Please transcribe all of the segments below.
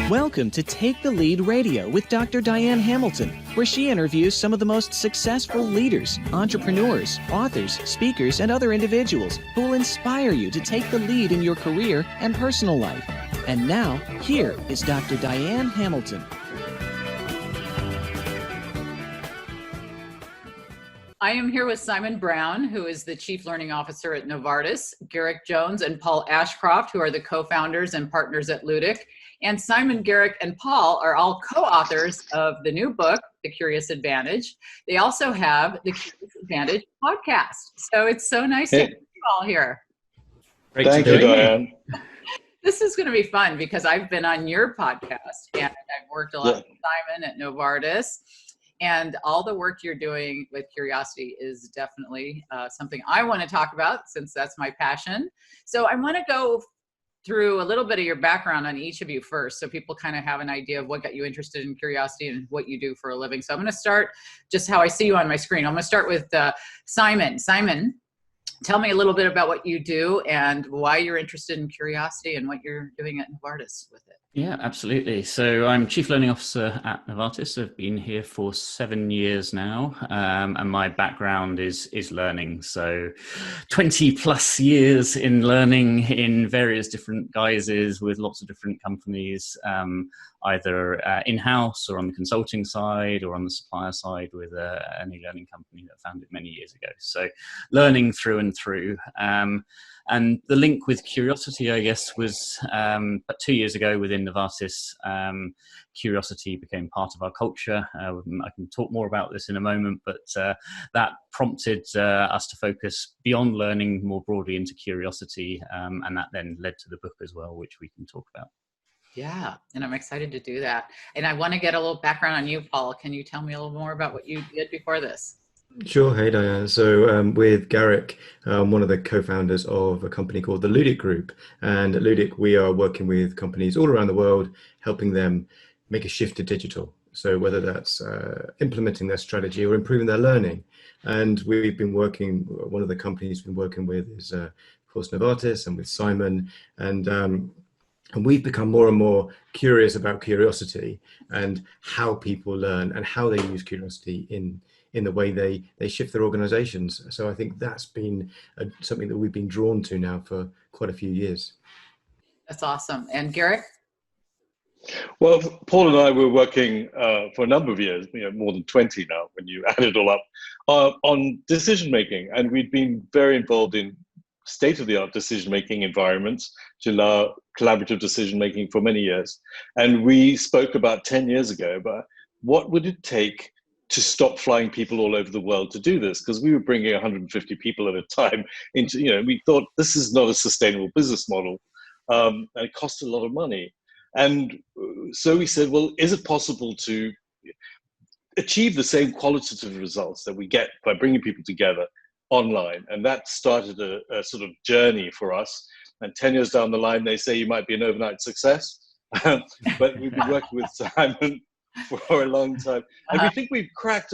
Welcome to Take the Lead Radio with Dr. Diane Hamilton, where she interviews some of the most successful leaders, entrepreneurs, authors, speakers, and other individuals who will inspire you to take the lead in your career and personal life. And now, here is Dr. Diane Hamilton. I am here with Simon Brown, who is the Chief Learning Officer at Novartis, Garrick Jones and Paul Ashcroft, who are the co-founders and partners at Ludic. And Simon, Garrick, and Paul are all co-authors of the new book, The Curious Advantage. They also have the Curious Advantage podcast. So it's so nice to have you all here. Thank you, Diane. This is going to be fun because I've been on your podcast and I've worked a lot with Simon at Novartis. And all the work you're doing with curiosity is definitely something I want to talk about since that's my passion. So I want to go through a little bit of your background on each of you first so people kind of have an idea of what got you interested in curiosity and what you do for a living. So I'm going to start just how I see you on my screen. I'm going to start with Simon. Simon, tell me a little bit about what you do and why you're interested in curiosity and what you're doing at Novartis with it. Yeah, absolutely. So I'm Chief Learning Officer at Novartis. I've been here for 7 years now, and my background is learning. So 20 plus years in learning in various different guises with lots of different companies, either in-house or on the consulting side or on the supplier side with an e-learning company that I founded many years ago. So learning through and through. And the link with curiosity, I guess, was about 2 years ago within Novartis. Curiosity became part of our culture. I can talk more about this in a moment, but that prompted us to focus beyond learning more broadly into curiosity. And that then led to the book as well, which we can talk about. Yeah, and I'm excited to do that. And I want to get a little background on you, Paul. Can you tell me a little more about what you did before this? Sure. Hey, Diane. So with Garrick, one of the co-founders of a company called the Ludic Group. And at Ludic, we are working with companies all around the world, helping them make a shift to digital. So whether that's implementing their strategy or improving their learning. And we've been working, one of the companies we've been working with is, of course, Novartis and with Simon. And we've become more and more curious about curiosity and how people learn and how they use curiosity in the way they shift their organizations. So I think that's been something that we've been drawn to now for quite a few years. That's awesome. And Garrick? Well, Paul and I were working for a number of years, more than 20 now, when you add it all up, on decision making. And we'd been very involved in state-of-the-art decision-making environments to allow collaborative decision-making for many years. And we spoke about 10 years ago about what would it take to stop flying people all over the world to do this, because we were bringing 150 people at a time into, we thought this is not a sustainable business model, and it cost a lot of money. And so we said, well, is it possible to achieve the same qualitative results that we get by bringing people together online? And that started a sort of journey for us. And 10 years down the line, they say you might be an overnight success, but we've been working with Simon for a long time. And we think we've cracked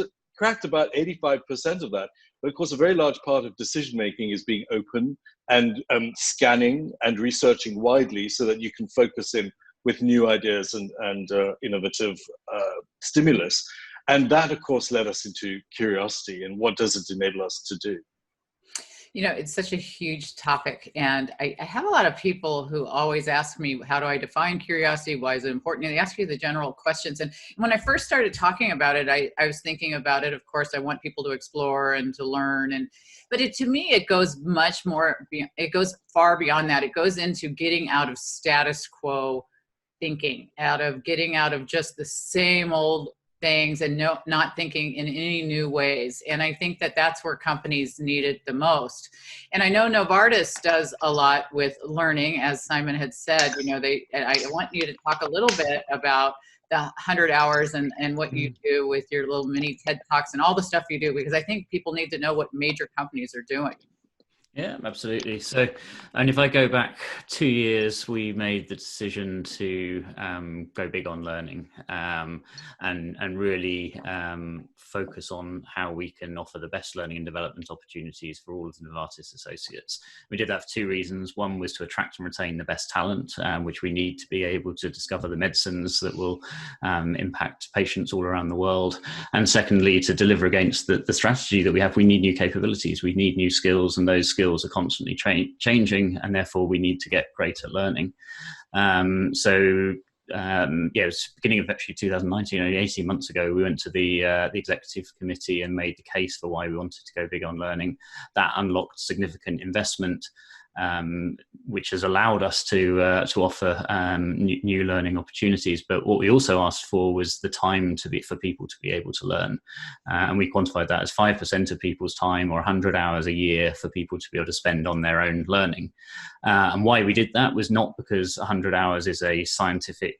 about 85% of that. But of course, a very large part of decision-making is being open and scanning and researching widely so that you can focus in with new ideas and innovative stimulus. And that, of course, led us into curiosity and what does it enable us to do? It's such a huge topic. And I have a lot of people who always ask me, how do I define curiosity? Why is it important? And they ask you the general questions. And when I first started talking about it, I was thinking about it. Of course, I want people to explore and to learn. But to me, it goes much more, it goes far beyond that. It goes into getting out of status quo thinking, getting out of just the same old things and not thinking in any new ways. And I think that that's where companies need it the most. And I know Novartis does a lot with learning, as Simon had said. I want you to talk a little bit about the 100 hours and what you do with your little mini TED Talks and all the stuff you do, because I think people need to know what major companies are doing. Yeah, absolutely. So, and if I go back 2 years, we made the decision to go big on learning, and really focus on how we can offer the best learning and development opportunities for all of the Novartis associates. We did that for two reasons. One was to attract and retain the best talent, which we need to be able to discover the medicines that will impact patients all around the world. And secondly, to deliver against the strategy that we have, we need new capabilities, we need new skills, and those skills are constantly changing, and therefore we need to get greater learning. It was beginning of actually 2019, 18 months ago, we went to the executive committee and made the case for why we wanted to go big on learning. That unlocked significant investment, which has allowed us to offer new learning opportunities. But what we also asked for was the time for people to be able to learn, and we quantified that as 5% of people's time, or 100 hours a year, for people to be able to spend on their own learning. And why we did that was not because 100 hours is a scientific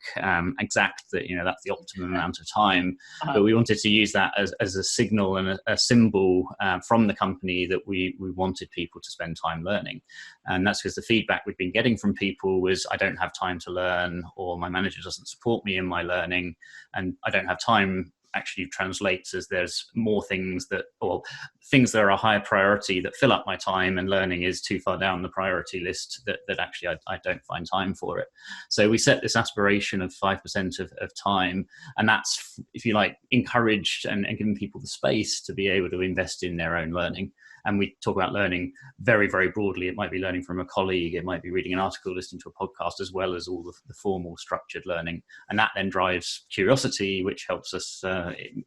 exact that that's the optimum amount of time, but we wanted to use that as a signal and a symbol from the company that we wanted people to spend time learning. And that's because the feedback we've been getting from people was, I don't have time to learn, or my manager doesn't support me in my learning, and I don't have time actually translates as there's more things that are a higher priority that fill up my time, and learning is too far down the priority list that actually I don't find time for it. So we set this aspiration of 5% of time, and that's, if you like, encouraged and giving people the space to be able to invest in their own learning. And we talk about learning very, very broadly. It might be learning from a colleague, it might be reading an article, listening to a podcast, as well as all the formal structured learning. And that then drives curiosity, which helps us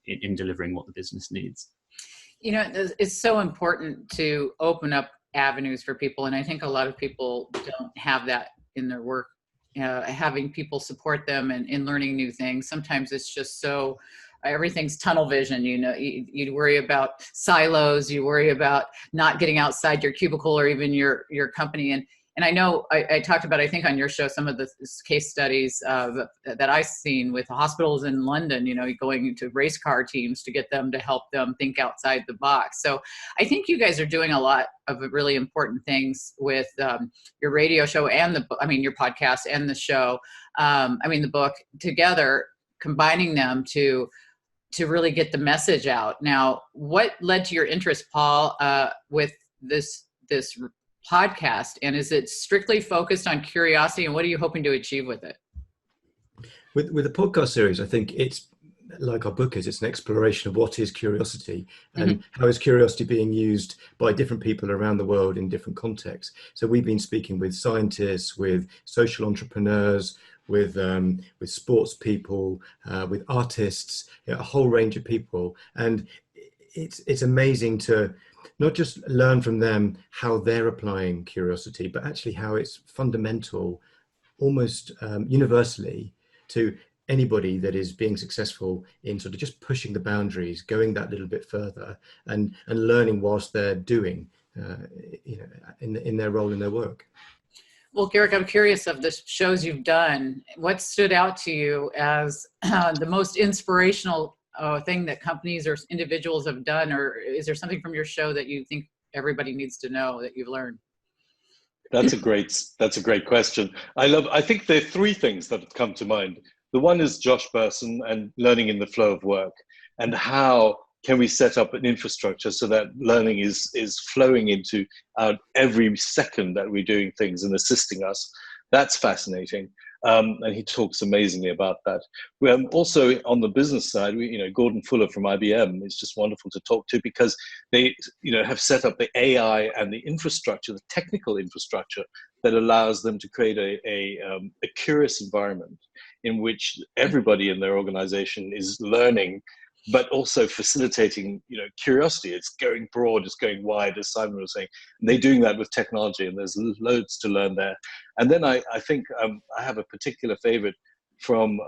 in delivering what the business needs. It's so important to open up avenues for people. And I think a lot of people don't have that in their work, having people support them in learning new things. Sometimes it's just so, everything's tunnel vision. You worry about silos, you worry about not getting outside your cubicle or even your company. And I know I talked about, I think on your show, some of the case studies that I've seen with hospitals in London, going to race car teams to get them to help them think outside the box. So I think you guys are doing a lot of really important things with your radio show and your podcast and the show, the book together, combining them to really get the message out. Now, what led to your interest, Paul, with this podcast, and is it strictly focused on curiosity, and what are you hoping to achieve with it? With the podcast series, I think it's like our book is, it's an exploration of what is curiosity and how is curiosity being used by different people around the world in different contexts. So we've been speaking with scientists, with social entrepreneurs, with sports people, with artists, a whole range of people. And it's amazing to not just learn from them how they're applying curiosity, but actually how it's fundamental, almost universally, to anybody that is being successful in sort of just pushing the boundaries, going that little bit further, and learning whilst they're doing, in their role in their work. Well, Garrick, I'm curious, of the shows you've done, what stood out to you as the most inspirational thing that companies or individuals have done, or is there something from your show that you think everybody needs to know that you've learned? That's a great question. I think there are three things that have come to mind. The one is Josh Bersin and learning in the flow of work, and how can we set up an infrastructure so that learning is flowing into every second that we're doing things and assisting us. That's fascinating. And he talks amazingly about that. Also on the business side, Gordon Fuller from IBM is just wonderful to talk to, because they have set up the AI and the infrastructure, the technical infrastructure that allows them to create a curious environment in which everybody in their organization is learning, but also facilitating, curiosity. It's going broad, it's going wide, as Simon was saying. And they're doing that with technology, and there's loads to learn there. And then I think I have a particular favorite from,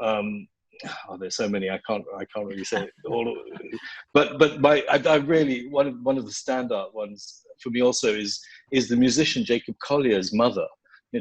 there's so many, I can't really say all of it. But I really, one of the standout ones for me also is the musician Jacob Collier's mother.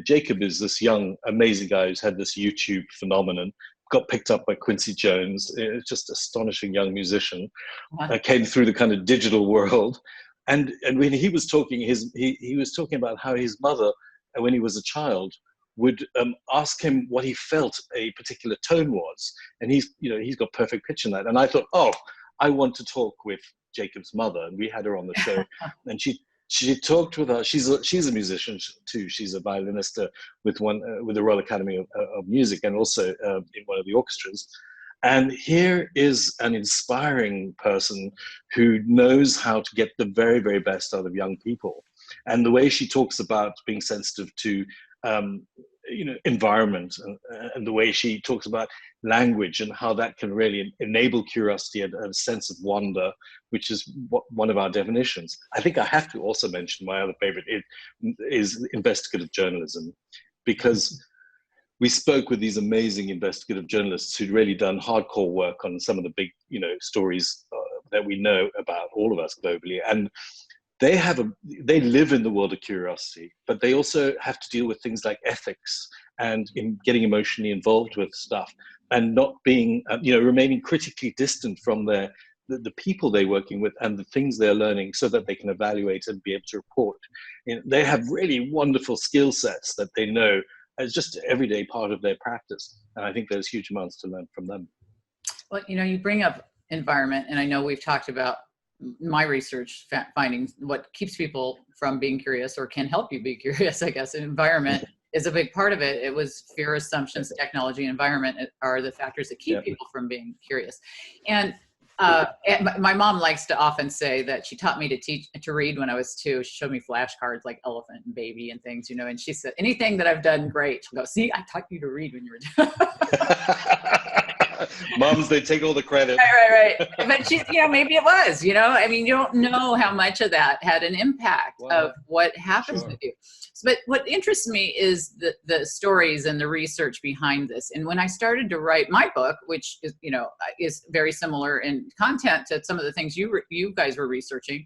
Jacob is this young, amazing guy who's had this YouTube phenomenon, got picked up by Quincy Jones. It's just astonishing young musician. Wow. Came through the kind of digital world, And when he was talking, he was talking about how his mother, when he was a child, would ask him what he felt a particular tone was, and he's got perfect pitch in that. And I thought, oh, I want to talk with Jacob's mother, and we had her on the show, and she talked with her. She's a musician too. She's a violinist with the Royal Academy of Music, and also in one of the orchestras. And here is an inspiring person who knows how to get the very, very best out of young people. And the way she talks about being sensitive to environment, and the way she talks about language and how that can really enable curiosity and a sense of wonder, which is one of our definitions. I think I have to also mention my other favorite is investigative journalism, because we spoke with these amazing investigative journalists who'd really done hardcore work on some of the big, stories that we know about, all of us globally. And they live in the world of curiosity, but they also have to deal with things like ethics and in getting emotionally involved with stuff, and not being, remaining critically distant from the people they're working with and the things they're learning, so that they can evaluate and be able to report. They have really wonderful skill sets that they know as just everyday part of their practice. And I think there's huge amounts to learn from them. Well, you bring up environment, and I know we've talked about my research findings, what keeps people from being curious or can help you be curious, I guess. Environment is a big part of it. It was fear, assumptions, technology, environment are the factors that keep people from being curious. And my mom likes to often say that she taught me to read when I was 2. She showed me flashcards like elephant and baby and things, and she said, anything that I've done great, she'll go, see, I taught you to read when you were Moms, they take all the credit. Right. But she's, maybe it was, you don't know how much of that had an impact of what happens with you. But what interests me is the stories and the research behind this. And when I started to write my book, which is, is very similar in content to some of the things you guys were researching,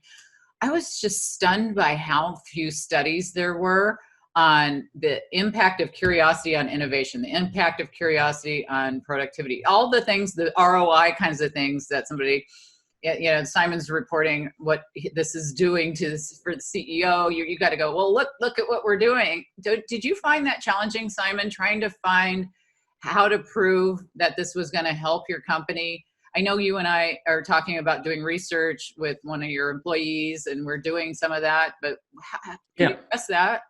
I was just stunned by how few studies there were on the impact of curiosity on innovation, the impact of curiosity on productivity, all the things, the ROI kinds of things that somebody, Simon's reporting what this is doing for the CEO. You got to go, well, look at what we're doing. Did you find that challenging, Simon, trying to find how to prove that this was going to help your company? I know you and I are talking about doing research with one of your employees, and we're doing some of that, but can you address that?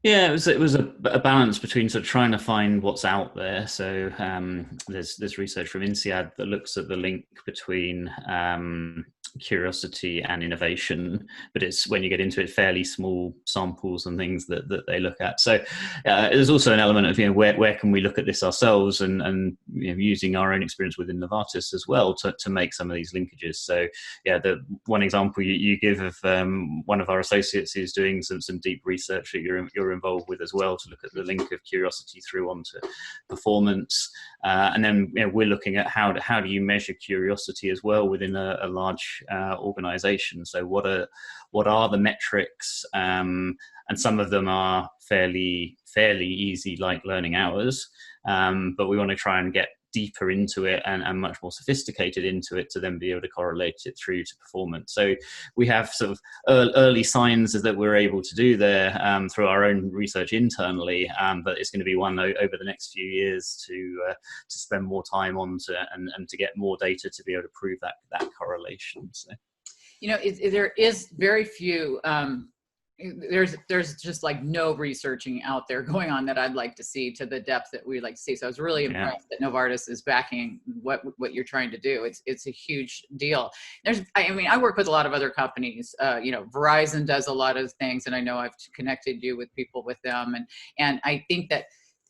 Yeah, it was a balance between sort of trying to find what's out there. So there's research from INSEAD that looks at the link between curiosity and innovation, but it's, when you get into it, fairly small samples and things that they look at. So there's also an element of where can we look at this ourselves, and using our own experience within Novartis as well to make some of these linkages. So the one example you give of one of our associates who's doing some deep research that you're involved with as well, to look at the link of curiosity through onto performance, and then we're looking at how do you measure curiosity as well within a large organization. So what are the metrics, and some of them are fairly easy, like learning hours, but we want to try and get deeper into it and much more sophisticated into it to then be able to correlate it through to performance. So we have sort of early signs that we're able to do there through our own research internally, but it's going to be one over the next few years to spend more time on and to get more data to be able to prove that correlation. So, there is very few. There's just like no researching out there going on that I'd like to see to the depth that we'd like to see. So I was really impressed that Novartis is backing what you're trying to do. It's a huge deal. I work with a lot of other companies. Verizon does a lot of things, and I know I've connected you with people with them, and I think that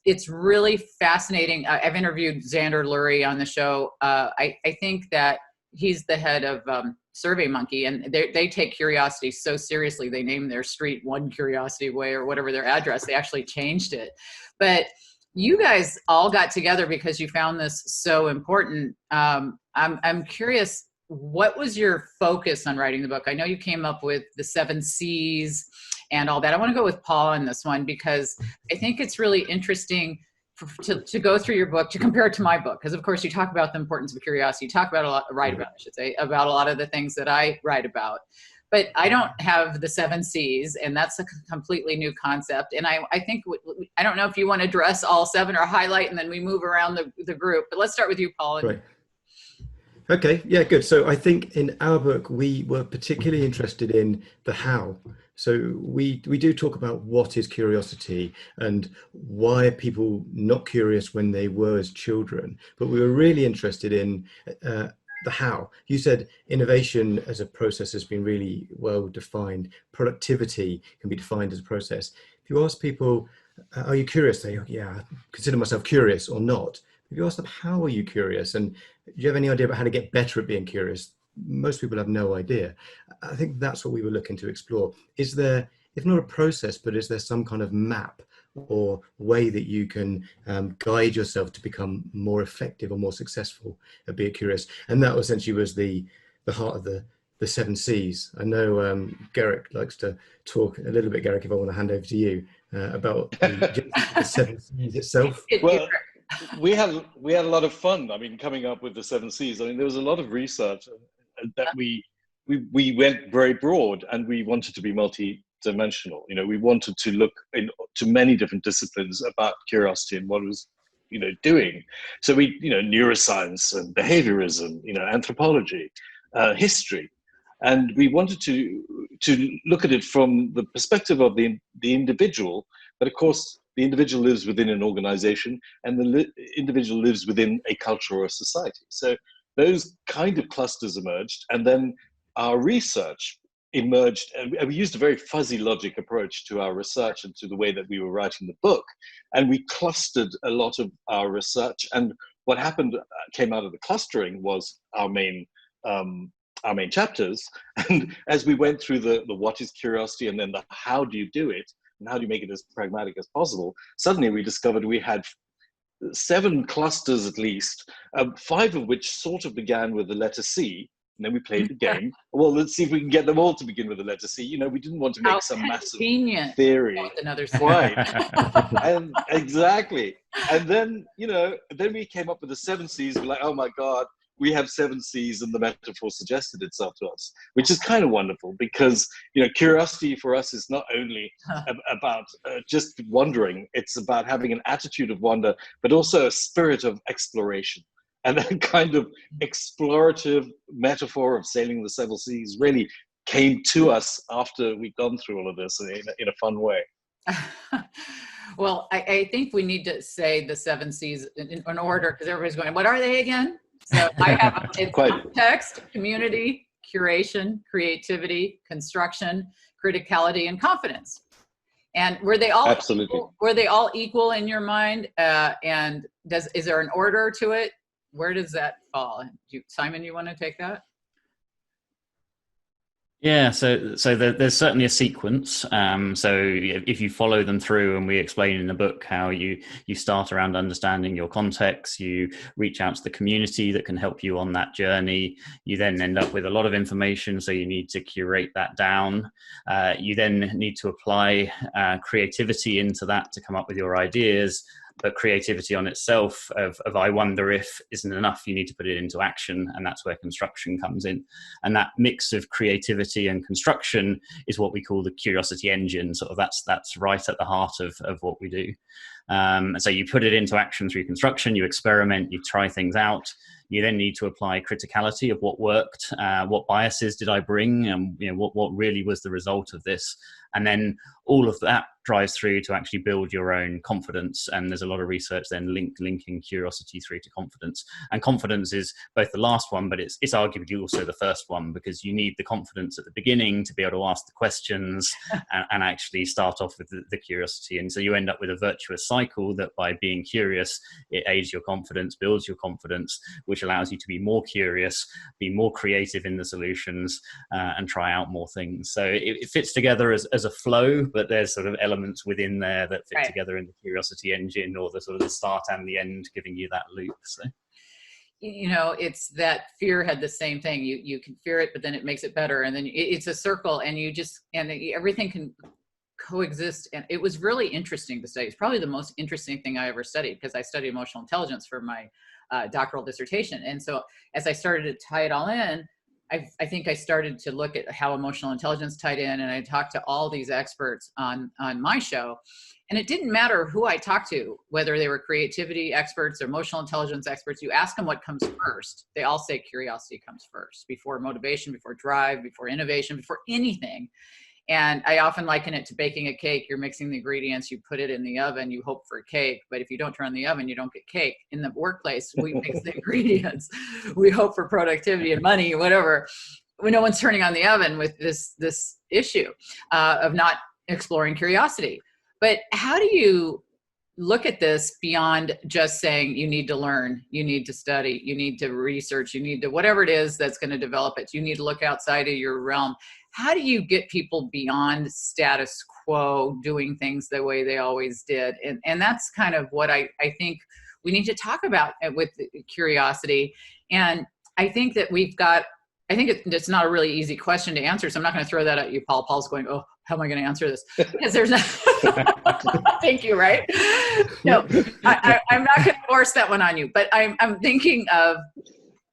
it's really fascinating. I've interviewed Xander Lurie on the show. I think that he's the head of SurveyMonkey, and they take curiosity so seriously. They named their street One Curiosity Way, or whatever their address. They actually changed it. But you guys all got together because you found this so important. I'm curious, what was your focus on writing the book? I know you came up with the 7 C's and all that. I want to go with Paul on this one, because I think it's really interesting to go through your book, to compare it to my book, because of course you talk about the importance of curiosity. You talk about about a lot of the things that I write about, but I don't have the 7 C's, and that's a completely new concept. And I think, I don't know if you want to address all 7 or highlight, and then we move around the group, but let's start with you, Paul. Right. Okay, yeah, good. So I think in our book, we were particularly interested in the how. So we do talk about what is curiosity and why are people not curious when they were as children, but we were really interested in the how. You said innovation as a process has been really well defined. Productivity can be defined as a process. If you ask people, are you curious? They go, yeah, I consider myself curious or not. If you ask them, how are you curious? And do you have any idea about how to get better at being curious? Most people have no idea. I think that's what we were looking to explore. Is there, if not a process, but is there some kind of map or way that you can guide yourself to become more effective or more successful at being curious? And that essentially was the heart of the 7 C's. I know Garrick likes to talk a little bit, Garrick, if I want to hand over to you about the 7 C's itself. Well, we had a lot of fun. I mean, coming up with the 7 C's. I mean, there was a lot of research that we went very broad, and we wanted to be multi-dimensional. You know, we wanted to look into many different disciplines about curiosity and what it was, you know, doing. So we, you know, neuroscience and behaviorism, you know, anthropology, history, and we wanted to look at it from the perspective of the individual. But of course, the individual lives within an organization, and the individual lives within a culture or a society. So those kind of clusters emerged, and then our research emerged, and we used a very fuzzy logic approach to our research and to the way that we were writing the book. And we clustered a lot of our research, and what happened came out of the clustering was our main chapters. And as we went through the what is curiosity, and then the how do you do it, and how do you make it as pragmatic as possible, suddenly we discovered we had 7 clusters at least, 5 of which sort of began with the letter C. And then we played the game. Well, let's see if we can get them all to begin with the letter C. You know, we didn't want to make some massive theory. Another Right. And exactly. And then, you know, then we came up with the 7 C's. We're like, oh my God, we have 7 C's, and the metaphor suggested itself to us, which is kind of wonderful, because, you know, curiosity for us is not only about just wondering. It's about having an attitude of wonder, but also a spirit of exploration. And that kind of explorative metaphor of sailing the 7 Seas really came to us after we'd gone through all of this in a fun way. Well, I think we need to say the 7 C's in order, because everybody's going, what are they again? So I have context, community, curation, creativity, construction, criticality, and confidence. And were they all absolutely equal? Were they all equal in your mind? And is there an order to it? Where does that fall? Simon, you want to take that? Yeah, so there's certainly a sequence. So if you follow them through, and we explain in the book how you start around understanding your context, you reach out to the community that can help you on that journey. You then end up with a lot of information, so you need to curate that down. You then need to apply creativity into that to come up with your ideas. But creativity on itself of I wonder if isn't enough. You need to put it into action, and that's where construction comes in. And that mix of creativity and construction is what we call the curiosity engine. Sort of that's right at the heart of what we do. So you put it into action through construction, you experiment, you try things out. You then need to apply criticality of what worked, what biases did I bring, and you know what really was the result of this. And then all of that drives through to actually build your own confidence. And there's a lot of research then linking curiosity through to confidence. And confidence is both the last one, but it's arguably also the first one, because you need the confidence at the beginning to be able to ask the questions and actually start off with the curiosity. And so you end up with a virtuous cycle that by being curious, it aids your confidence, builds your confidence, which allows you to be more curious, be more creative in the solutions, and try out more things. So it fits together as a flow, but there's sort of elements within there that fit together in the curiosity engine, or the sort of the start and the end, giving you that loop. So, you know, it's that fear had the same thing. You can fear it, but then it makes it better, and then it's a circle, and everything can coexist. And it was really interesting to study. It's probably the most interesting thing I ever studied, because I studied emotional intelligence for my doctoral dissertation. And so as I started to tie it all in, I think I started to look at how emotional intelligence tied in, and I talked to all these experts on my show. And it didn't matter who I talked to, whether they were creativity experts or emotional intelligence experts. You ask them what comes first. They all say curiosity comes first, before motivation, before drive, before innovation, before anything. And I often liken it to baking a cake. You're mixing the ingredients, you put it in the oven, you hope for cake. But if you don't turn on the oven, you don't get cake. In the workplace, we mix the ingredients. We hope for productivity and money, whatever. When no one's turning on the oven with this issue of not exploring curiosity. But how do you look at this beyond just saying you need to learn, you need to study, you need to research, you need to whatever it is that's going to develop it, you need to look outside of your realm. How do you get people beyond status quo doing things the way they always did? And that's kind of what I think we need to talk about with curiosity. And I think that I think it's not a really easy question to answer, so I'm not going to throw that at you, Paul. Paul's going, oh, how am I going to answer this? Because there's not. Thank you, right? No, I'm not going to force that one on you, but I'm thinking of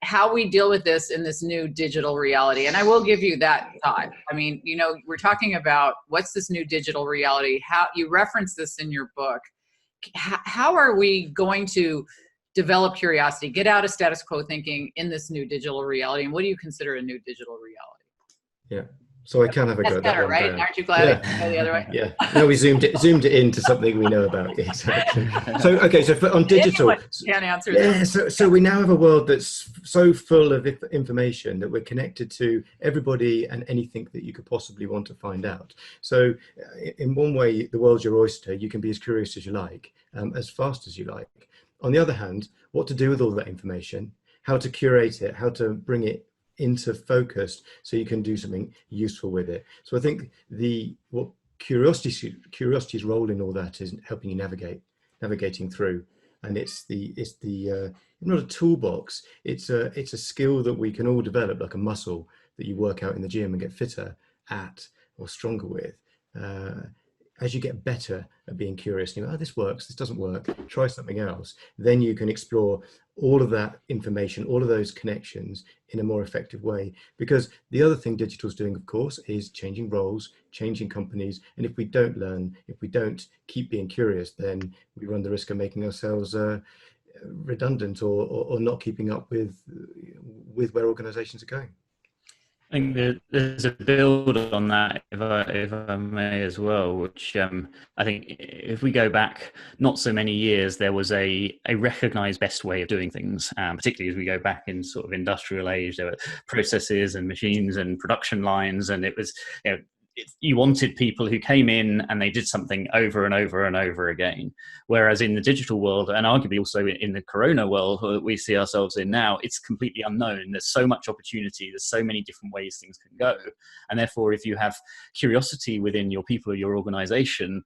how we deal with this in this new digital reality. And I will give you that thought. I mean, we're talking about what's this new digital reality? How you reference this in your book. How are we going to develop curiosity, get out of status quo thinking in this new digital reality? And what do you consider a new digital reality? Yeah. So I can have a go at that better, one, right? Diane. Aren't you glad I can go the other way? Yeah. No, we zoomed it into something we know about. Exactly. So, okay. So on digital, Anyone can answer yeah. that. So we now have a world that's so full of information that we're connected to everybody and anything that you could possibly want to find out. So in one way, the world's your oyster. You can be as curious as you like, as fast as you like. On the other hand, what to do with all that information, how to curate it, how to bring it into focus so you can do something useful with it. So I think what curiosity's role in all that is helping you navigating through. And it's not a toolbox, it's a skill that we can all develop, like a muscle that you work out in the gym and get fitter at or stronger with. As you get better at being curious, you know, oh, this works, this doesn't work, try something else, then you can explore all of that information, all of those connections in a more effective way. Because the other thing digital's doing, of course, is changing roles, changing companies. And if we don't learn, if we don't keep being curious, then we run the risk of making ourselves redundant or not keeping up with where organizations are going. I think there's a build on that, if I may as well, which I think if we go back not so many years, there was a recognized best way of doing things, particularly as we go back in sort of industrial age. There were processes and machines and production lines, and it was, you wanted people who came in and they did something over and over and over again. Whereas in the digital world, and arguably also in the corona world that we see ourselves in now, it's completely unknown. There's so much opportunity. There's so many different ways things can go. And therefore, if you have curiosity within your people or your organization,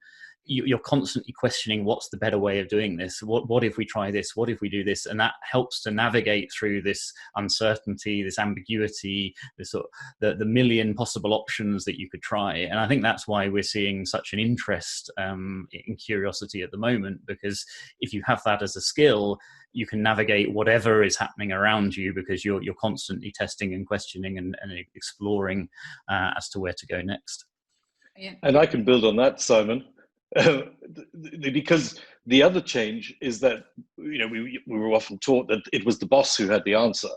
you're constantly questioning what's the better way of doing this. What if we try this? What if we do this? And that helps to navigate through this uncertainty, this ambiguity, this sort of the million possible options that you could try. And I think that's why we're seeing such an interest in curiosity at the moment, because if you have that as a skill, you can navigate whatever is happening around you, because you're constantly testing and questioning and exploring as to where to go next. And I can build on that, Simon. Because the other change is that we were often taught that it was the boss who had the answer,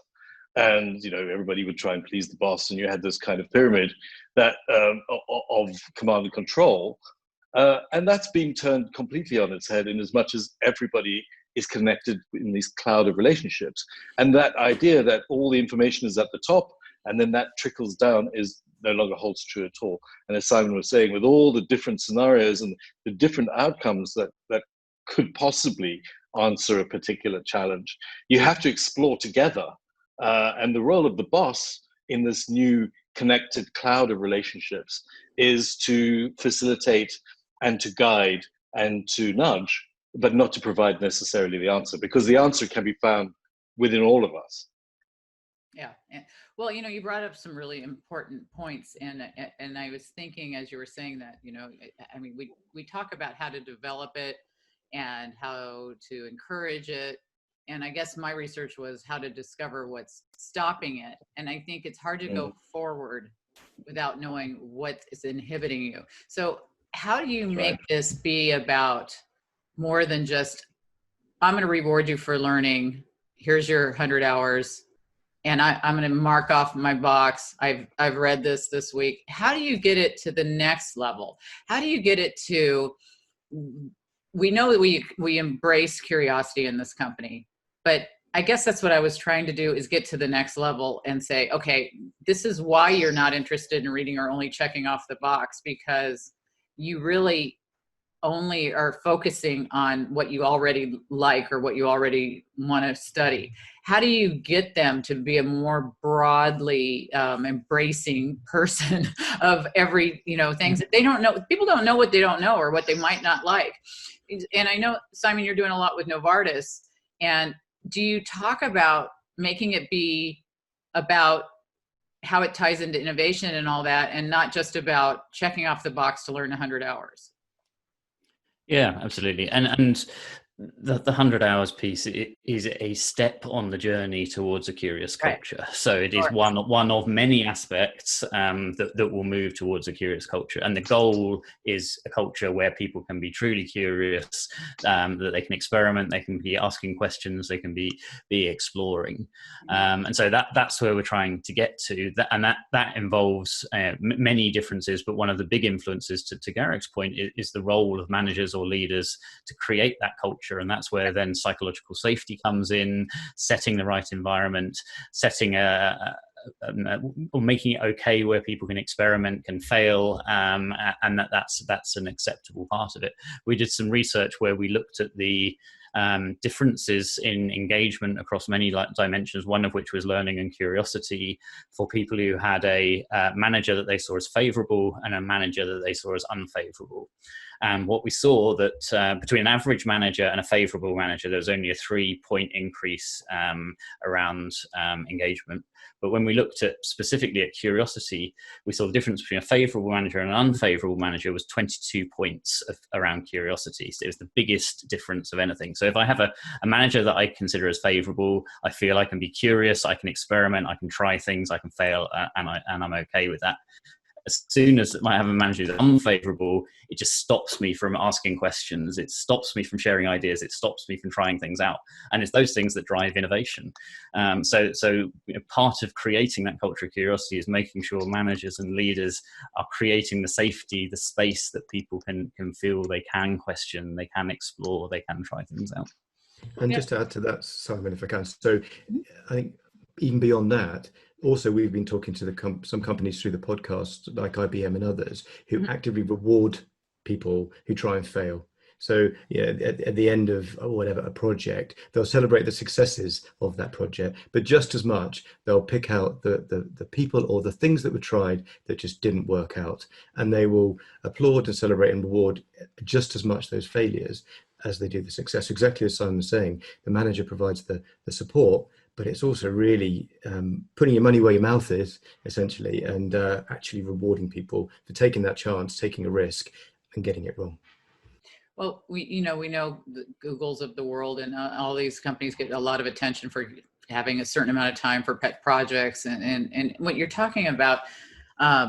and everybody would try and please the boss, and you had this kind of pyramid that of command and control, and that's being turned completely on its head in as much as everybody is connected in these cloud of relationships, and that idea that all the information is at the top and then that trickles down is no longer holds true at all. And as Simon was saying, with all the different scenarios and the different outcomes that could possibly answer a particular challenge, you have to explore together. And the role of the boss in this new connected cloud of relationships is to facilitate and to guide and to nudge, but not to provide necessarily the answer, because the answer can be found within all of us. Yeah. Well, you brought up some really important points, and I was thinking as you were saying that, I mean, we talk about how to develop it and how to encourage it And I guess my research was how to discover what's stopping it. And I think it's hard to go forward without knowing what is inhibiting you. So how do you make this be about more than just, I'm going to reward you for learning, here's your 100 hours, and I'm going to mark off my box, I've read this week. How do you get it to the next level? How do you get it to, we know that we embrace curiosity in this company, but I guess that's what I was trying to do, is get to the next level and say, okay, this is why you're not interested in reading or only checking off the box, because you really only are focusing on what you already like or what you already want to study. How do you get them to be a more broadly embracing person of every, things that they don't know? People don't know what they don't know or what they might not like. And I know, Simon, you're doing a lot with Novartis. And do you talk about making it be about how it ties into innovation and all that, and not just about checking off the box to learn 100 hours? Yeah, absolutely. And the 100 hours piece is a step on the journey towards a curious culture. Right. So it is one of many aspects that will move towards a curious culture. And the goal is a culture where people can be truly curious, that they can experiment, they can be asking questions, they can be exploring. And so that's where we're trying to get to. That involves many differences, but one of the big influences, to Garrick's point, is the role of managers or leaders to create that culture. And that's where then psychological safety comes in, setting the right environment, setting or making it okay where people can experiment, can fail, and that's an acceptable part of it. We did some research where we looked at the differences in engagement across many dimensions, one of which was learning and curiosity, for people who had a manager that they saw as favorable and a manager that they saw as unfavorable. And what we saw that between an average manager and a favorable manager, there was only a 3-point increase around engagement. But when we looked at specifically at curiosity, we saw the difference between a favorable manager and an unfavorable manager was 22 points around curiosity. So it was the biggest difference of anything. So if I have a manager that I consider as favorable, I feel I can be curious, I can experiment, I can try things, I can fail, and I'm okay with that. As soon as I have a manager that's unfavorable, it just stops me from asking questions. It stops me from sharing ideas. It stops me from trying things out. And it's those things that drive innovation. So part of creating that culture of curiosity is making sure managers and leaders are creating the safety, the space that people can feel they can question, they can explore, they can try things out. And just to add to that, Simon, if I can. So I think even beyond that, also we've been talking to some companies through the podcast, like IBM and others, who actively reward people who try and fail. So at the end of a project, they'll celebrate the successes of that project, but just as much, they'll pick out the people or the things that were tried that just didn't work out. And they will applaud and celebrate and reward just as much those failures as they do the success. Exactly as Simon was saying, the manager provides the support, but it's also really putting your money where your mouth is, essentially, and actually rewarding people for taking that chance, taking a risk, and getting it wrong. Well, we know the Googles of the world and all these companies get a lot of attention for having a certain amount of time for pet projects, and what you're talking about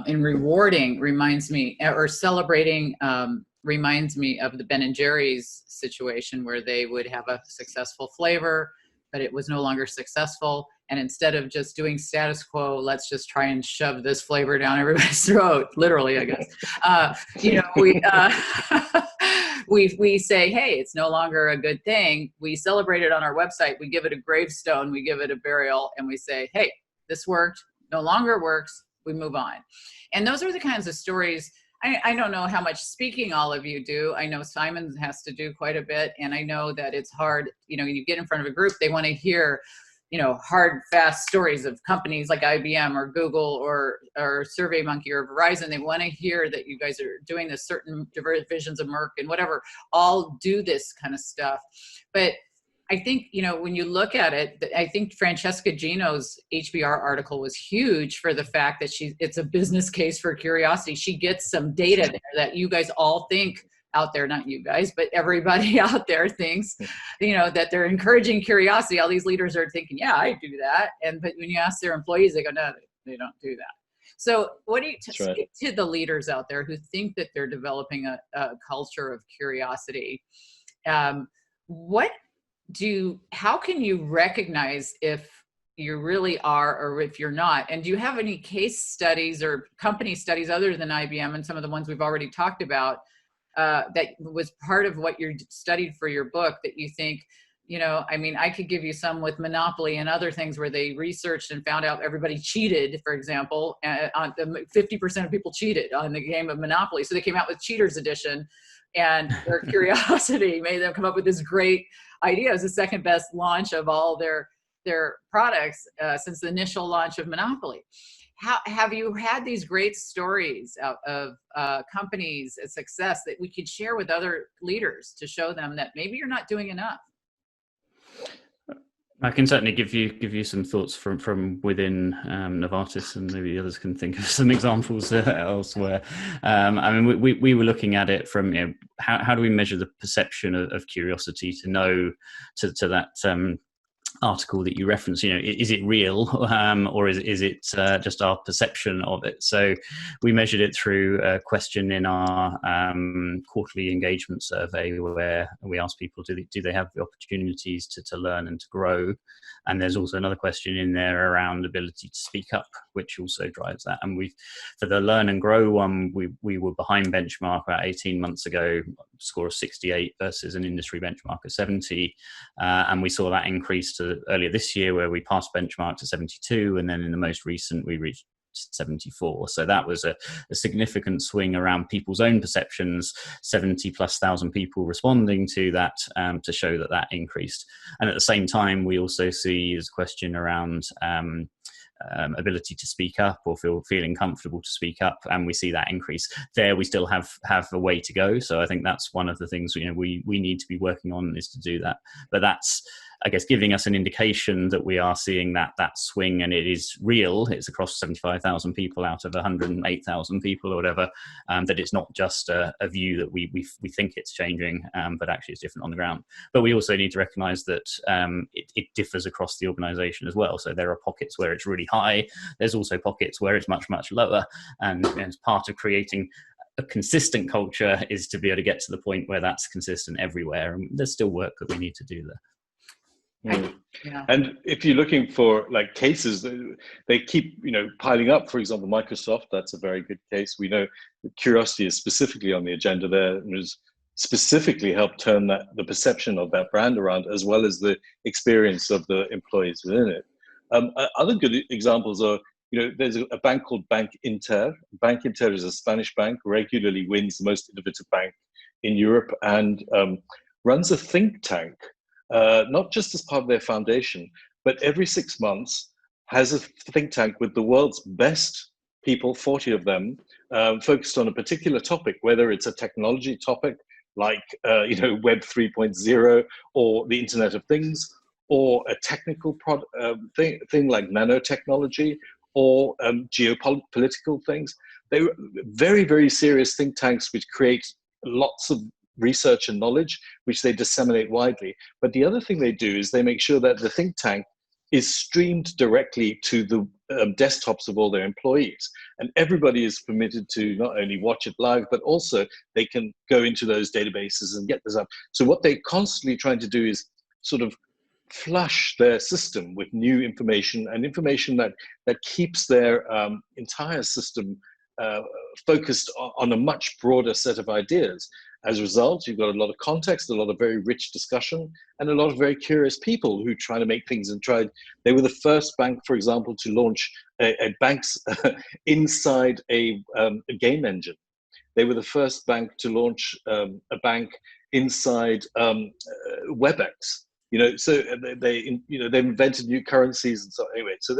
in rewarding reminds me, or celebrating reminds me of the Ben & Jerry's situation, where they would have a successful flavor, but it was no longer successful. And instead of just doing status quo, let's just try and shove this flavor down everybody's throat, literally, I guess. We say, hey, it's no longer a good thing. We celebrate it on our website. We give it a gravestone. We give it a burial. And we say, hey, this worked, no longer works. We move on. And those are the kinds of stories. I don't know how much speaking all of you do. I know Simon has to do quite a bit. And I know that it's hard. You get in front of a group, they want to hear hard, fast stories of companies like IBM or Google or SurveyMonkey or Verizon. They want to hear that you guys are doing this, certain divisions of Merck and whatever, all do this kind of stuff. But I think, when you look at it, I think Francesca Gino's HBR article was huge for the fact that it's a business case for curiosity. She gets some data there that you guys all think out there, not you guys, but everybody out there thinks, that they're encouraging curiosity. All these leaders are thinking, yeah, I do that. But when you ask their employees, they go, no, they don't do that. So what do you speak to the leaders out there who think that they're developing a culture of curiosity? How can you recognize if you really are or if you're not? And do you have any case studies or company studies other than IBM and some of the ones we've already talked about that was part of what you studied for your book that you think, I could give you some with Monopoly and other things where they researched and found out everybody cheated, for example, 50% of people cheated on the game of Monopoly. So they came out with Cheaters Edition, and their curiosity made them come up with this great idea. It was the second best launch of all their products since the initial launch of Monopoly. Have you had these great stories of companies' success that we could share with other leaders to show them that maybe you're not doing enough? I can certainly give you some thoughts from within Novartis, and maybe the others can think of some examples elsewhere. We were looking at it from how do we measure the perception of curiosity to know to that article that you referenced, is it real or is it just our perception of it? So we measured it through a question in our quarterly engagement survey where we asked people, do they have the opportunities to learn and to grow? And there's also another question in there around ability to speak up, which also drives that. And for the learn and grow one, we were behind benchmark about 18 months ago, score of 68 versus an industry benchmark of 70. And we saw that increase to earlier this year where we passed benchmark to 72. And then in the most recent, we reached 74. So that was a significant swing around people's own perceptions, 70,000+ people responding to that to show that increased. And at the same time, we also see as a question around ability to speak up or feeling comfortable to speak up, and we see that increase. There we still have a way to go, so I think that's one of the things we need to be working on, is to do that. But that's, I guess, giving us an indication that we are seeing that swing, and it is real. It's across 75,000 people out of 108,000 people or whatever, that it's not just a view that we think it's changing, but actually it's different on the ground. But we also need to recognize that it differs across the organization as well. So there are pockets where it's really high. There's also pockets where it's much, much lower. And as part of creating a consistent culture is to be able to get to the point where that's consistent everywhere. And there's still work that we need to do there. Yeah. And if you're looking for cases, they keep piling up. For example, Microsoft, that's a very good case. We know that curiosity is specifically on the agenda there, and has specifically helped turn the perception of that brand around, as well as the experience of the employees within it. Other good examples are, there's a bank called Bank Inter. Bank Inter is a Spanish bank, regularly wins the most innovative bank in Europe, and runs a think tank. Not just as part of their foundation, but every 6 months has a think tank with the world's best people, 40 of them, focused on a particular topic, whether it's a technology topic like Web 3.0 or the Internet of Things, or a technical thing like nanotechnology, or geopolitical things. They were very, very serious think tanks which create lots of research and knowledge, which they disseminate widely. But the other thing they do is they make sure that the think tank is streamed directly to the desktops of all their employees. And everybody is permitted to not only watch it live, but also they can go into those databases and get this up. So what they're constantly trying to do is sort of flush their system with new information, and information that keeps their entire system focused on a much broader set of ideas. As a result, you've got a lot of context, a lot of very rich discussion, and a lot of very curious people who try to make things and tried. They were the first bank, for example, to launch a bank's inside a game engine. They were the first bank to launch a bank inside WebEx. So they invented new currencies and so anyway. So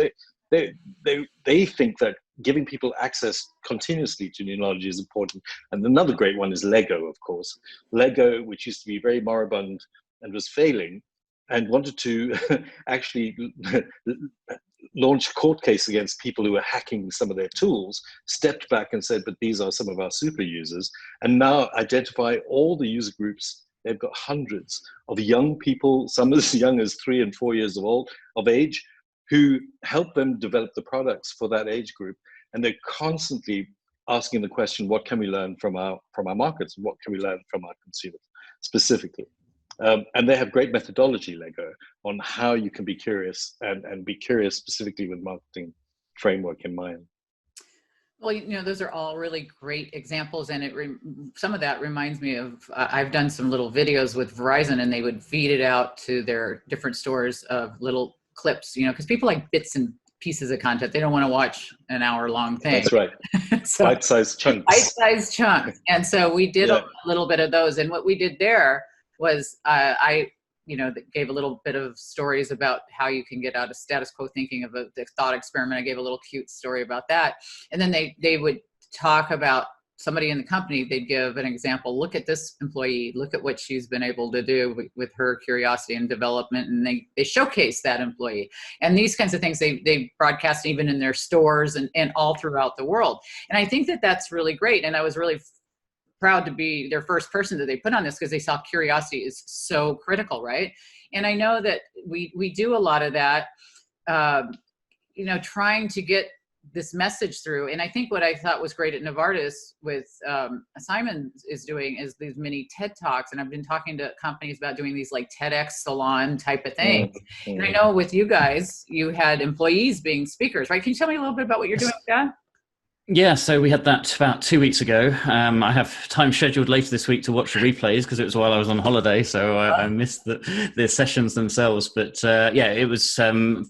they think that giving people access continuously to new knowledge is important. And another great one is Lego, of course. Lego, which used to be very moribund and was failing, and wanted to actually launched a court case against people who were hacking some of their tools, stepped back and said, but these are some of our super users, and now identify all the user groups. They've got hundreds of young people, some as young as 3 and 4 years of age, who help them develop the products for that age group. And they're constantly asking the question, what can we learn from our markets? What can we learn from our consumers specifically? And they have great methodology, Lego, on how you can be curious and be curious specifically with marketing framework in mind. Well, those are all really great examples, and some of that reminds me of I've done some little videos with Verizon, and they would feed it out to their different stores of little clips, because people like bits and pieces of content. They don't want to watch an hour-long thing. That's right. So, bite-sized chunks. Bite-sized chunks, and so we did a little bit of those, and what we did there was I gave a little bit of stories about how you can get out of status quo thinking of the thought experiment. I gave a little cute story about that. And then they would talk about somebody in the company. They'd give an example. Look at this employee. Look at what she's been able to do with her curiosity and development. And they showcase that employee. And these kinds of things, they broadcast even in their stores and all throughout the world. And I think that that's really great. And I was really proud to be their first person that they put on this, because they saw curiosity is so critical, right? And I know that we do a lot of that, trying to get this message through. And I think what I thought was great at Novartis with Simon is doing is these mini TED Talks. And I've been talking to companies about doing these like TEDx salon type of things. And I know with you guys, you had employees being speakers, right? Can you tell me a little bit about what you're doing with that? Yeah, so we had that about 2 weeks ago. I have time scheduled later this week to watch the replays because it was while I was on holiday, so I missed the sessions themselves. But it was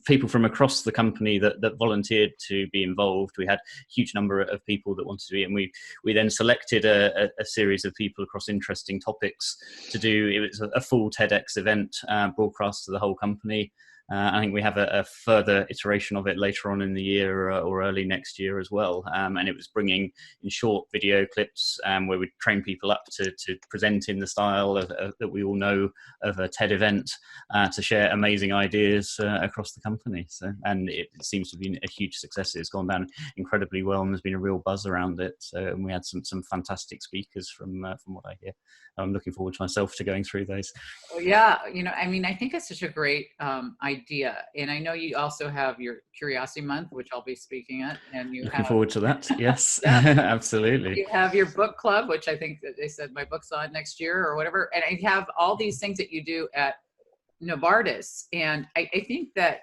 people from across the company that volunteered to be involved. We had a huge number of people that wanted to be, and we then selected a series of people across interesting topics to do. It was a full TEDx event broadcast to the whole company. I think we have a further iteration of it later on in the year or early next year as well. And it was bringing in short video clips where we'd train people up to present in the style that we all know of a TED event, to share amazing ideas across the company. So, and it seems to have been a huge success. It's gone down incredibly well, and there's been a real buzz around it. So, and we had some fantastic speakers from what I hear. I'm looking forward to myself to going through those. Well, yeah, I think it's such a great idea. And I know you also have your Curiosity Month, which I'll be speaking at. And looking forward to that. Yes, absolutely. You have your book club, which I think that they said my book's on next year or whatever. And I have all these things that you do at Novartis. And I think that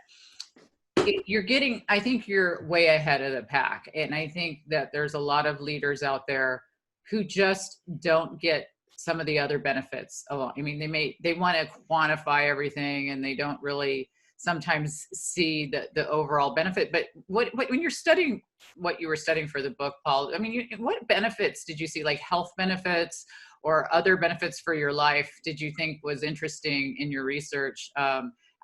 I think you're way ahead of the pack. And I think that there's a lot of leaders out there who just don't get some of the other benefits along. I mean, they want to quantify everything, and they don't really sometimes see the overall benefit. But when you're studying what you were studying for the book, Paul, I mean, what benefits did you see, like health benefits or other benefits for your life, did you think was interesting in your research,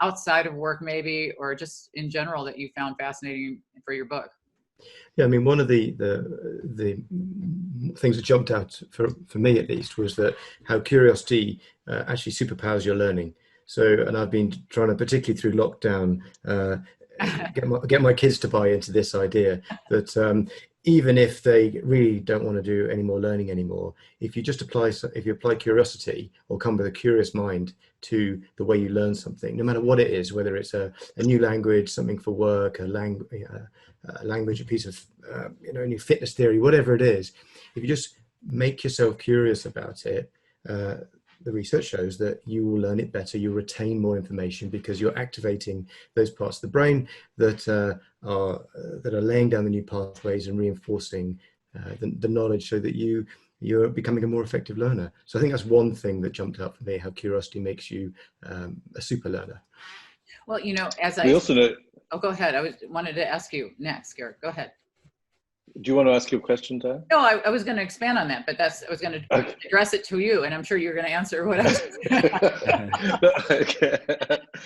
outside of work maybe, or just in general, that you found fascinating for your book? Yeah, I mean, one of the things that jumped out for me at least was that how curiosity actually superpowers your learning. So, and I've been trying to, particularly through lockdown, get my kids to buy into this idea that even if they really don't want to do any more learning anymore, if you apply curiosity or come with a curious mind to the way you learn something, no matter what it is, whether it's a new language, something for work, a language, a piece of new fitness theory, whatever it is, if you just make yourself curious about it, the research shows that you will learn it better. You'll retain more information because you're activating those parts of the brain that are laying down the new pathways and reinforcing the knowledge, so that you're becoming a more effective learner. So I think that's one thing that jumped out for me: how curiosity makes you a super learner. Well, we also know. Oh, go ahead. I wanted to ask you next, Garrett. Go ahead. Do you want to ask your question, Dan? No, I was going to expand on that, but I was going to address it to you, and I'm sure you're going to answer what I was. Okay.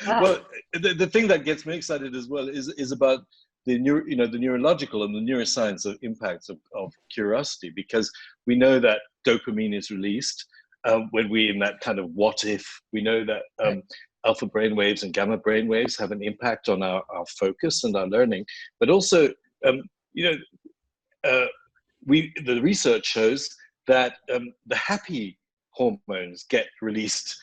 Well, the thing that gets me excited as well is about the neurological and the neuroscience of impacts of curiosity, because we know that dopamine is released when we in that kind of what if. We know that alpha brainwaves and gamma brainwaves have an impact on our focus and our learning. But also, the research shows that the happy hormones get released,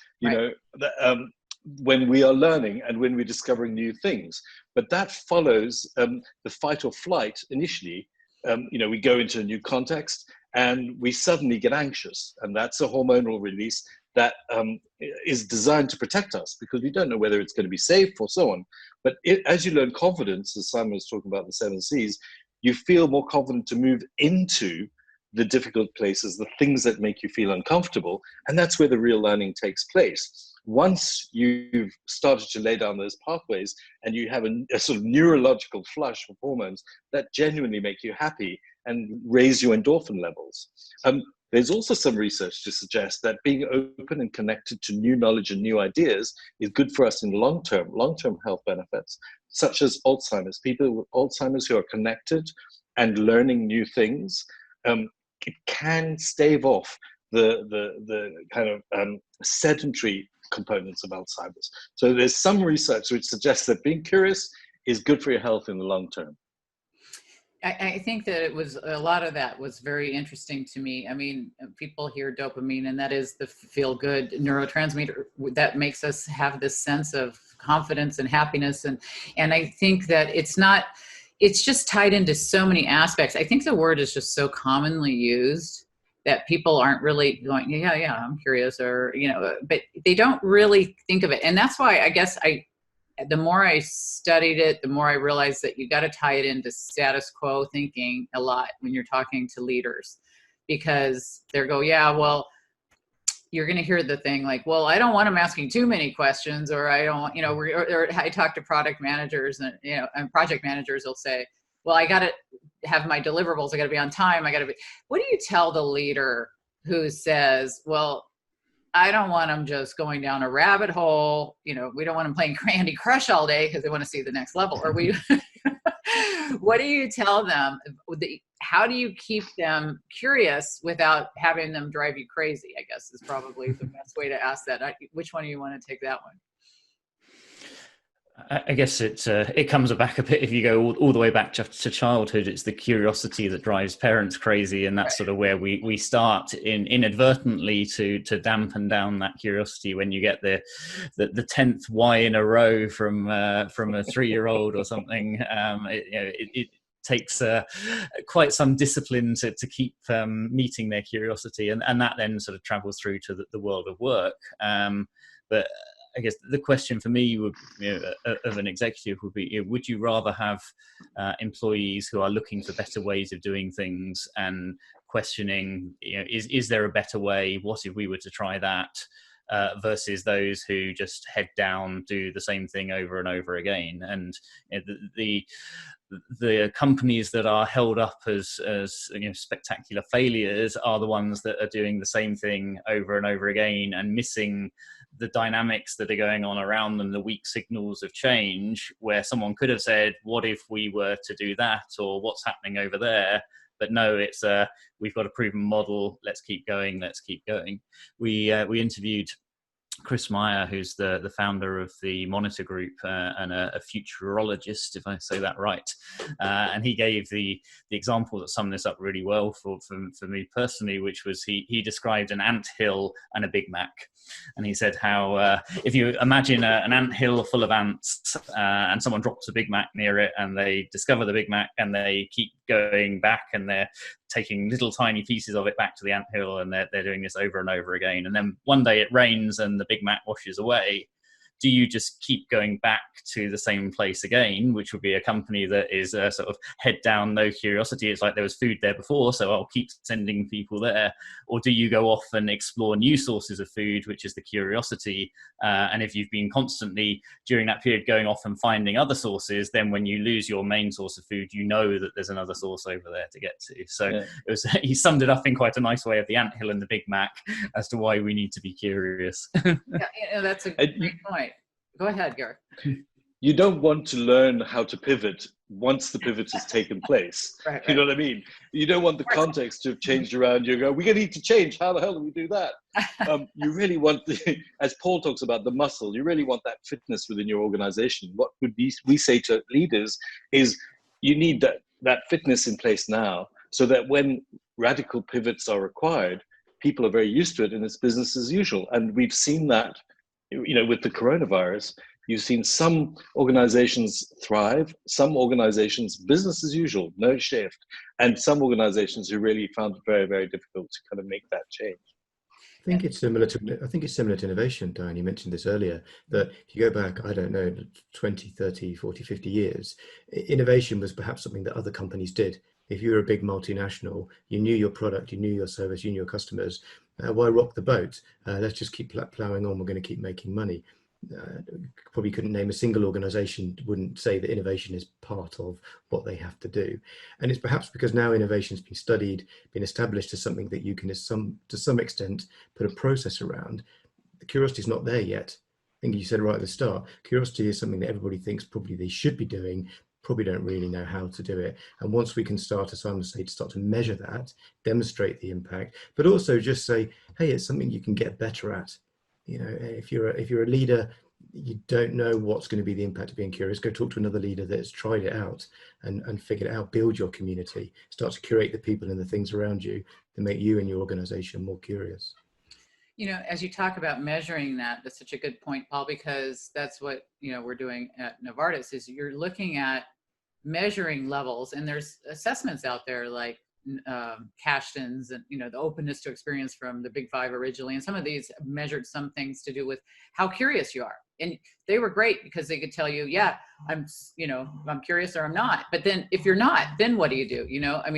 when we are learning and when we're discovering new things. But that follows the fight or flight initially. We go into a new context and we suddenly get anxious. And that's a hormonal release that is designed to protect us, because we don't know whether it's going to be safe or so on. But as you learn confidence, as Simon was talking about the 7 C's, you feel more confident to move into the difficult places, the things that make you feel uncomfortable. And that's where the real learning takes place. Once you've started to lay down those pathways and you have a sort of neurological flush of hormones that genuinely make you happy and raise your endorphin levels. There's also some research to suggest that being open and connected to new knowledge and new ideas is good for us in long-term health benefits, such as Alzheimer's. People with Alzheimer's who are connected and learning new things, it can stave off the kind of sedentary components of Alzheimer's. So there's some research which suggests that being curious is good for your health in the long term. I think that it was a lot of that was very interesting to me. I mean, people hear dopamine, and that is the feel-good neurotransmitter that makes us have this sense of confidence and happiness. And I think that it's just tied into so many aspects. I think the word is just so commonly used that people aren't really going, yeah, I'm curious, or, but they don't really think of it. And that's why I guess the more I studied it, the more I realized that you got to tie it into status quo thinking a lot when you're talking to leaders, because they're well, you're going to hear the thing like, well, I don't want them asking too many questions, or I don't, or I talk to product managers and project managers will say, well, I got to have my deliverables. I got to be on time. What do you tell the leader who says, well, I don't want them just going down a rabbit hole. We don't want them playing Candy Crush all day because they want to see the next level. Or what do you tell them? How do you keep them curious without having them drive you crazy, I guess is probably the best way to ask that. Which one do you want to take that one? I guess it comes back a bit if you go all the way back to childhood. It's the curiosity that drives parents crazy, and that's sort of where we start inadvertently to dampen down that curiosity. When you get the 10th why in a row from a 3-year-old or something, it takes quite some discipline to keep meeting their curiosity, and that then sort of travels through to the world of work. But I guess the question for me would, of an executive would be, would you rather have employees who are looking for better ways of doing things and questioning, is there a better way? What if we were to try that? Versus those who just head down, do the same thing over and over again. And the companies that are held up as spectacular failures are the ones that are doing the same thing over and over again and missing the dynamics that are going on around them, the weak signals of change, where someone could have said, what if we were to do that, or what's happening over there? But no, it's we've got a proven model, let's keep going. We interviewed Chris Meyer, who's the founder of the Monitor Group and a futurologist, if I say that right. And he gave the example that summed this up really well for me personally, which was he described an anthill and a Big Mac. And he said how if you imagine an anthill full of ants and someone drops a Big Mac near it and they discover the Big Mac and they keep going back and they're taking little tiny pieces of it back to the anthill, and they're doing this over and over again. And then one day it rains and the Big Mac washes away. Do you just keep going back to the same place again, which would be a company that is sort of head down, no curiosity? It's like there was food there before, so I'll keep sending people there. Or do you go off and explore new sources of food, which is the curiosity? And if you've been constantly during that period going off and finding other sources, then when you lose your main source of food, you know that there's another source over there to get to. So he summed it up in quite a nice way of the anthill and the Big Mac as to why we need to be curious. Yeah, that's a great point. Go ahead, Gareth. you don't want to learn how to pivot once the pivot has taken place. Right, You know what I mean? You don't want the context to have changed around you. Go, we're going to need to change. How the hell do we do that? You really want, as Paul talks about, the muscle. You really want that fitness within your organization. What would we say to leaders is you need that fitness in place now, so that when radical pivots are required, people are very used to it and it's business as usual. And we've seen that, with the coronavirus. You've seen some organizations thrive, some organizations business as usual, no shift, and some organizations who really found it very, very difficult to kind of make that change. I think it's similar to innovation, Diane. You mentioned this earlier, that if you go back, I don't know, 20, 30, 40, 50 years, innovation was perhaps something that other companies did. If you were a big multinational, you knew your product, you knew your service, you knew your customers. Why rock the boat? Let's just keep plowing on. We're going to keep making money. Probably couldn't name a single organization wouldn't say that innovation is part of what they have to do. And it's perhaps because now innovation has been studied, been established as something that you can to some extent put a process around. The curiosity is not there yet. I think you said right at the start, curiosity is something that everybody thinks probably they should be doing, probably don't really know how to do it. And once we can start, as Simon said, start to measure that, demonstrate the impact, but also just say, hey, it's something you can get better at. If you're a leader, you don't know what's going to be the impact of being curious, go talk to another leader that's tried it out and figured it out. Build your community, start to curate the people and the things around you that make you and your organization more curious. As you talk about measuring that's such a good point, Paul, because that's what we're doing at Novartis. Is you're looking at measuring levels, and there's assessments out there like Cashton's and the openness to experience from the Big Five originally, and some of these measured some things to do with how curious you are, and they were great because they could tell you, yeah, I'm curious or I'm not. But then if you're not, then what do you do?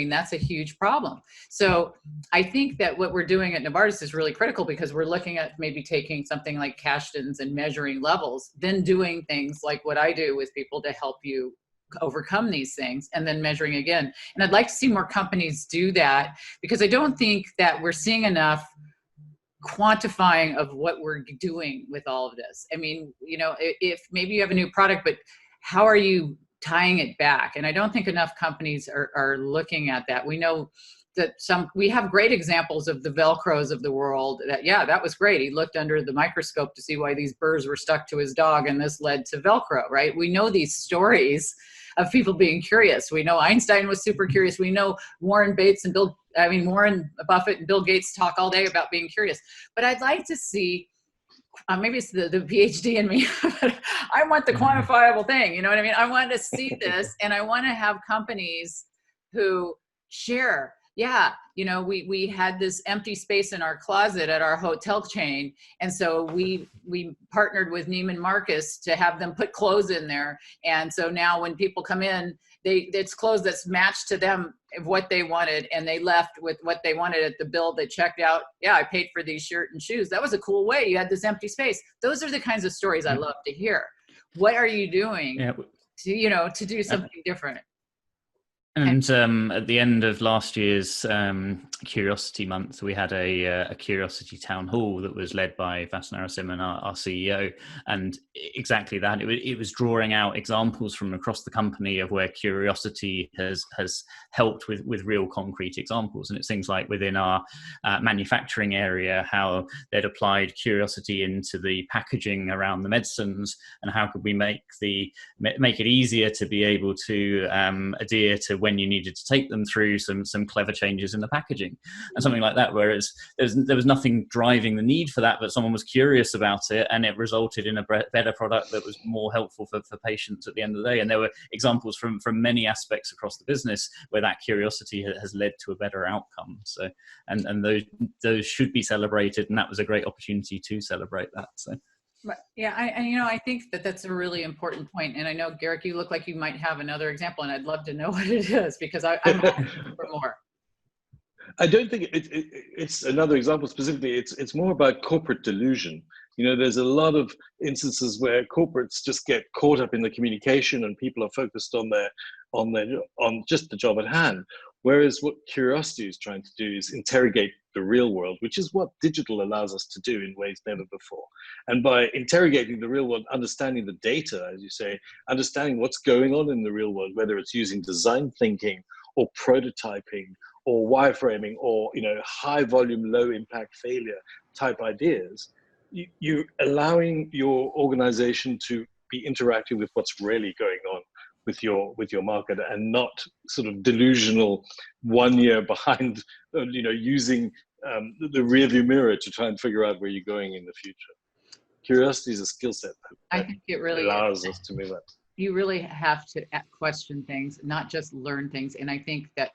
That's a huge problem. So I think that what we're doing at Novartis is really critical, because we're looking at maybe taking something like Cashton's and measuring levels, then doing things like what I do with people to help you overcome these things, and then measuring again. And I'd like to see more companies do that, because I don't think that we're seeing enough quantifying of what we're doing with all of this. If maybe you have a new product, but how are you tying it back? And I don't think enough companies are looking at that. We know that we have great examples of the Velcros of the world that was great. He looked under the microscope to see why these burrs were stuck to his dog, and this led to Velcro, right? We know these stories of people being curious. We know Einstein was super curious. We know Warren Buffett and Bill Gates talk all day about being curious. But I'd like to see, maybe it's the PhD in me, but I want the quantifiable thing. You know what I mean? I want to see this, and I want to have companies who share. Yeah, we had this empty space in our closet at our hotel chain, and so we partnered with Neiman Marcus to have them put clothes in there. And so now when people come in, it's clothes that's matched to them of what they wanted, and they left with what they wanted at the bill. They checked out. Yeah, I paid for these shirt and shoes. That was a cool way. You had this empty space. Those are the kinds of stories I love to hear. What are you doing to do something different? And at the end of last year's Curiosity Month, we had a Curiosity Town Hall that was led by Vas Narasimhan, our CEO, and exactly that. It was drawing out examples from across the company of where curiosity has helped with real concrete examples. And it's things like within our manufacturing area, how they'd applied curiosity into the packaging around the medicines, and how could we make it easier to be able to adhere to when you needed to take them through some clever changes in the packaging and something like that, whereas there was nothing driving the need for that, but someone was curious about it, and it resulted in a better product that was more helpful for patients at the end of the day. And there were examples from many aspects across the business where that curiosity has led to a better outcome. So and those should be celebrated, and that was a great opportunity to celebrate that. So yeah, I think that's a really important point. And I know, Garrick, you look like you might have another example, and I'd love to know what it is, because I'm looking for more. I don't think it's another example specifically. It's more about corporate delusion. There's a lot of instances where corporates just get caught up in the communication, and people are focused on just the job at hand. Whereas what curiosity is trying to do is interrogate the real world, which is what digital allows us to do in ways never before. And by interrogating the real world, understanding the data, as you say, understanding what's going on in the real world, whether it's using design thinking or prototyping or wireframing or high volume, low impact failure type ideas, you're allowing your organization to be interacting with what's really going on with your market, and not sort of delusional 1 year behind, using the rearview mirror to try and figure out where you're going in the future. Curiosity is a skill set that I think it really allows us to move up. You really have to question things, not just learn things. And I think that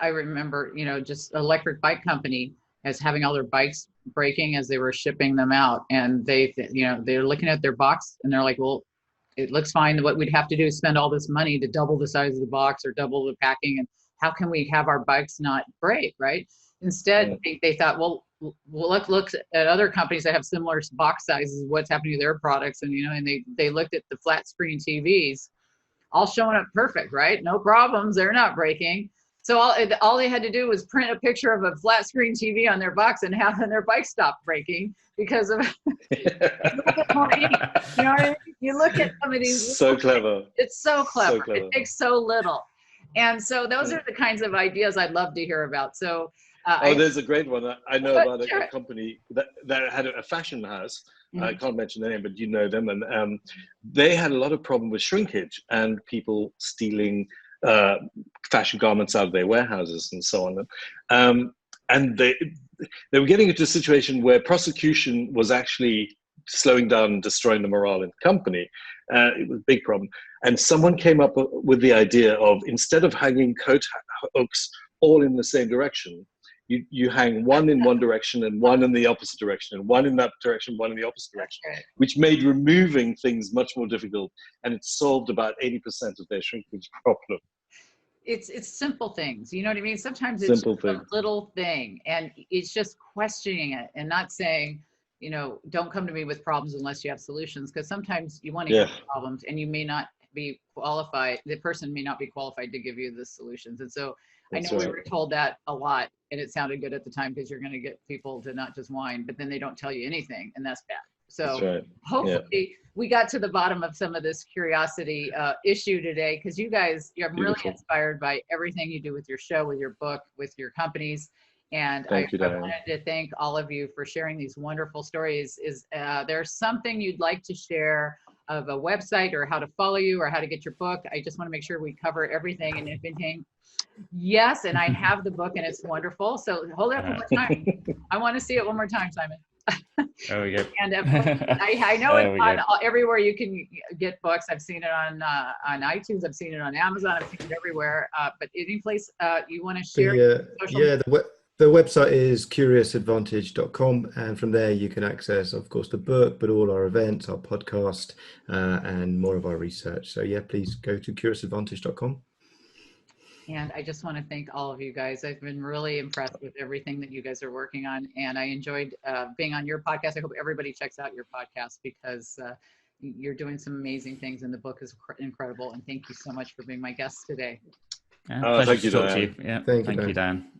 I remember, just electric bike company as having all their bikes breaking as they were shipping them out. And they're looking at their box and they're like, well, it looks fine. What we'd have to do is spend all this money to double the size of the box or double the packing. And how can we have our bikes not break, right? Instead, they thought, well, let's look at other companies that have similar box sizes, what's happening to their products. And, and they looked at the flat screen TVs, all showing up perfect, right? No problems. They're not breaking. So all they had to do was print a picture of a flat screen TV on their box and have their bike stop breaking because of a little bit more ink. You know what I mean? You look at some of these. So clever. It's so clever. So clever. It takes so little. And so those are the kinds of ideas I'd love to hear about. So there's a great one. I know about a company that had a fashion house. I can't mention the name, but you know them. And they had a lot of problem with shrinkage and people stealing fashion garments out of their warehouses and so on. And they were getting into a situation where prosecution was actually slowing down and destroying the morale in the company. It was a big problem. And someone came up with the idea of, instead of hanging coat hooks all in the same direction, you hang one in one direction and one in the opposite direction, and one in that direction, one in the opposite direction, which made removing things much more difficult. And it solved about 80% of their shrinkage problem. It's simple things, you know what I mean? Sometimes it's simple just a little thing, and it's just questioning it and not saying, don't come to me with problems unless you have solutions, because sometimes you want to hear problems and you may not be qualified. The person may not be qualified to give you the solutions. And so we were told that a lot, and it sounded good at the time because you're going to get people to not just whine, but then they don't tell you anything, and that's bad. So hopefully we got to the bottom of some of this curiosity issue today, because you guys, I'm really inspired by everything you do with your show, with your book, with your companies. And I wanted to thank all of you for sharing these wonderful stories. Is there something you'd like to share of a website or how to follow you or how to get your book? I just want to make sure we cover everything and everything. Yes, and I have the book and it's wonderful. So hold it up one more time. I want to see it one more time, Simon. There we go. And I know it's on everywhere you can get books. I've seen it on iTunes. I've seen it on Amazon. I've seen it everywhere. But any place you want to share? The website is CuriousAdvantage.com, and from there you can access, of course, the book, but all our events, our podcast, and more of our research. So please go to CuriousAdvantage.com. And I just want to thank all of you guys. I've been really impressed with everything that you guys are working on, and I enjoyed being on your podcast. I hope everybody checks out your podcast, because you're doing some amazing things, and the book is incredible. And thank you so much for being my guest today. Pleasure thank you, to talk to Diane. you. Yeah, Thank you, Dan.